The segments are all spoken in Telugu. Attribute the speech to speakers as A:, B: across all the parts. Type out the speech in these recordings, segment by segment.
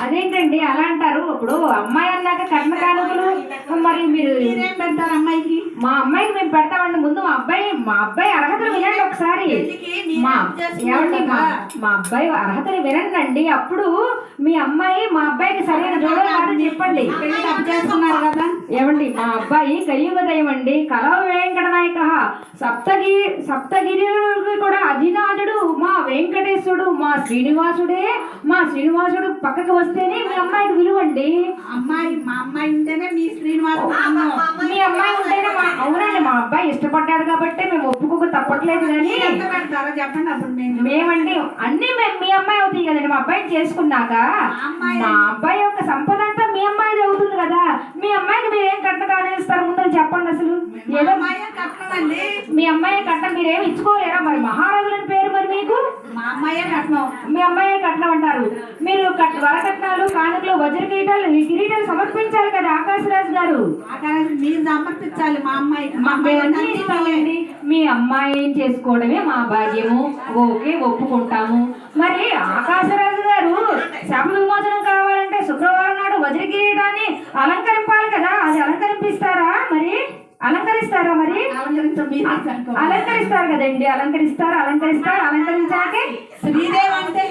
A: అదేంటండి అలా అంటారు? ఇప్పుడు అమ్మాయి అన్నాక కట్న కానుకలు మరి మీరు
B: మీరేం పెడతారు అమ్మాయికి?
A: మా అమ్మాయికి మేము పెడతామండి. ముందు మా అబ్బాయి అర్హతలు వినండి ఒకసారి. ఏమండి మా అబ్బాయి అర్హతలు వినండి. అప్పుడు మా అబ్బాయికి సరైన జోడో కాదు చెప్పండి.
B: చేస్తున్నారు కదా.
A: ఏమండి మా అబ్బాయి కలియుగదయం అండి. కలవ వెంకటనాయక సప్తగిరికి కూడా అధినాథుడు మా వెంకటేశ్వరుడు మా శ్రీనివాసుడు పక్కకు వస్తేనే మీ అమ్మాయికి విలువండి.
B: మా అమ్మాయి ఉంటేనే మీ శ్రీనివాసు.
A: మీ అమ్మాయి ఉంటేనే అవునండి. మా అబ్బాయి ఇష్టపడ్డాడు కాబట్టి మేము ఒప్పుకోక తప్పట్లేదు. కానీ
B: చెప్పండి అప్పుడు
A: మేమండి అన్ని మీ అమ్మాయి అవుతాయి కదండి. మా అబ్బాయిని చేసుకున్నాక మా అబ్బాయి యొక్క సంపద అంతా మీ అమ్మాయిది అవుతుంది కదా. మీ అమ్మాయికి మీరేం కట్ట కానిస్తారు ముందు చెప్పండి. అసలు ఏదో మీ అమ్మాయి కట్నం మీరేమి ఇచ్చుకోలేరా? మరి మహారాజులని పేరు మరి మీకు.
B: మా అమ్మాయే కట్నం.
A: మీ అమ్మాయే కట్నం అంటారు. మీరు వరకట్నాలు కానుకలు వజ్ర కిరీటాలు సమర్పించాలి కదా ఆకాశరాజు గారు.
B: మీరు సమర్పించాలి. మా అమ్మాయి
A: మీ అమ్మాయి చేసుకోవడమే మా భాగ్యము. ఓకే ఒప్పుకుంటాము. మరి ఆకాశరాజు గారు శాప విమోచనం కావాలంటే శుక్రవారం నాడు వజ్ర కిరీటాన్ని అలంకరింపాలి కదా. అది అలంకరిస్తారా మరి? అలంకరిస్తారు కదండి. అలంకరించాకే
B: శ్రీదేవి అంటే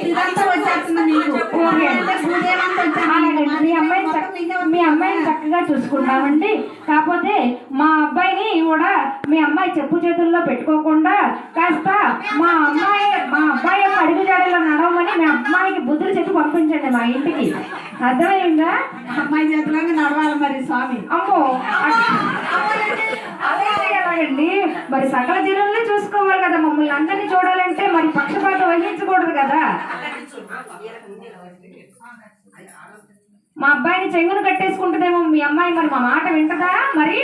A: మీ అమ్మాయిని చక్కగా చూసుకుంటామండి. కాకపోతే మా అబ్బాయిని కూడా మీ అమ్మాయి చెప్పు చేతుల్లో పెట్టుకోకుండా కాస్త మా అబ్బాయి యొక్క అడుగుజాడలో నడవమని మీ అమ్మాయికి బుద్ధులు చెప్పి పంపించండి మా ఇంటికి. అర్థమైందా?
B: అమ్మాయి చేతుల్లోనే నడవాలి మరి స్వామి.
A: అమ్మో ఎలాగండి? మరి సకల జనుల్ని చూసుకోవాలి కదా. మమ్మల్ని అందరినీ చూడాలంటే మరి పక్షపాతం వహించకూడదు కదా. మా అబ్బాయిని చెంగును కట్టేసుకుంటుందేమో మీ అమ్మాయి. మరి మా మాట వింటదా? మరి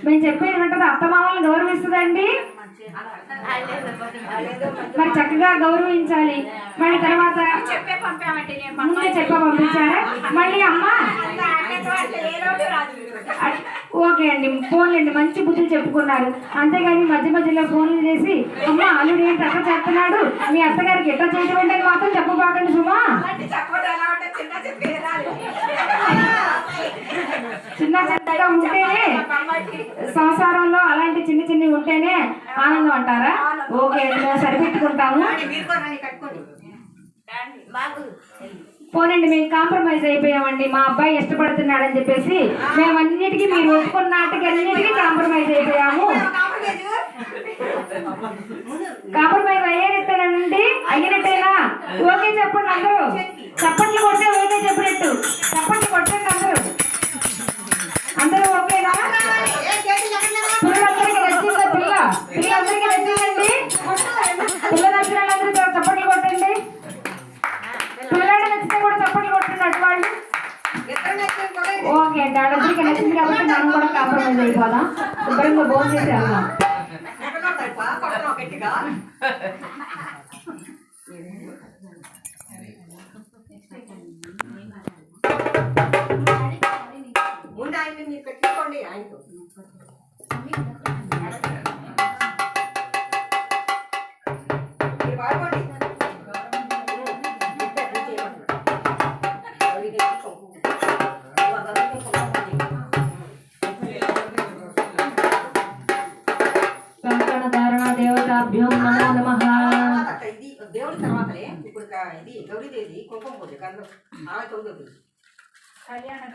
A: మేము చెప్పేది వింటదా? అత్తమామల్ని గౌరవిస్తుందండి. మరి చక్కగా గౌరవించాలి. మళ్ళీ తర్వాత ముందే చెప్పే పంపించారా? మళ్ళీ అమ్మ ఓకే అండి ఫోన్లండి మంచి బుద్ధులు చెప్పుకున్నారు. అంతేగాని మధ్యలో ఫోన్లు చేసి అమ్మ అల్లుడు ఏంటి అట్లా చెప్తున్నాడు, మీ అత్తగారికి ఎట్లా చేయడం అంటే మాత్రం చెప్పబాకండి సుమా. చిన్న చిన్నగా ఉంటేనే సంసారంలో అలాంటి చిన్ని ఉంటేనే ఆనందం అంటారా? ఓకే అండి మేము సరిపెట్టుకుంటాము. పోనండి మేము కాంప్రమైజ్ అయిపోయామండి. మా అబ్బాయి ఇష్టపడుతున్నాడని చెప్పేసి మేము అన్నిటికీ మీరు ఒప్పుకున్న నాటికి అన్నిటికీ కాంప్రమైజ్ అయిపోయాము. కాంప్రమైజ్ అయ్యేటట్టేనండి. అయినట్టేనా? ఓకే చెప్పండి అందరూ. చప్పట్లు కొట్టే ఓకే చెప్పినట్టు చప్పట్లు కొట్టండి అందరూ ఓకేనా? పిల్లలందరికీ నచ్చిందా? పిల్లలందరికీ నచ్చిందండి. పిల్ల నచ్చిన వాళ్ళందరూ చప్పట్లు కొట్టండి. పిల్లలు నచ్చితే కూడా చప్పట్లు కొట్టున్నట్టు వాళ్ళు. ఓకే అండి ఆడపిల్లకి నచ్చింది కాబట్టి మనం కూడా కాంప్రమైజ్ అయిపోదాం. శుభ్రంగా భోజనం చేసి వెళ్దాం.
C: ముందు ఆయన మీరు పెట్టుకోండి. ఆయనతో
A: దేవతాభ్యం నమో నమః.
C: ఇది దేవుడి తర్వాతనే ఇప్పుడు ఇది గౌరీదేవి కుంకుమ పూజ 69 కళ్యాణ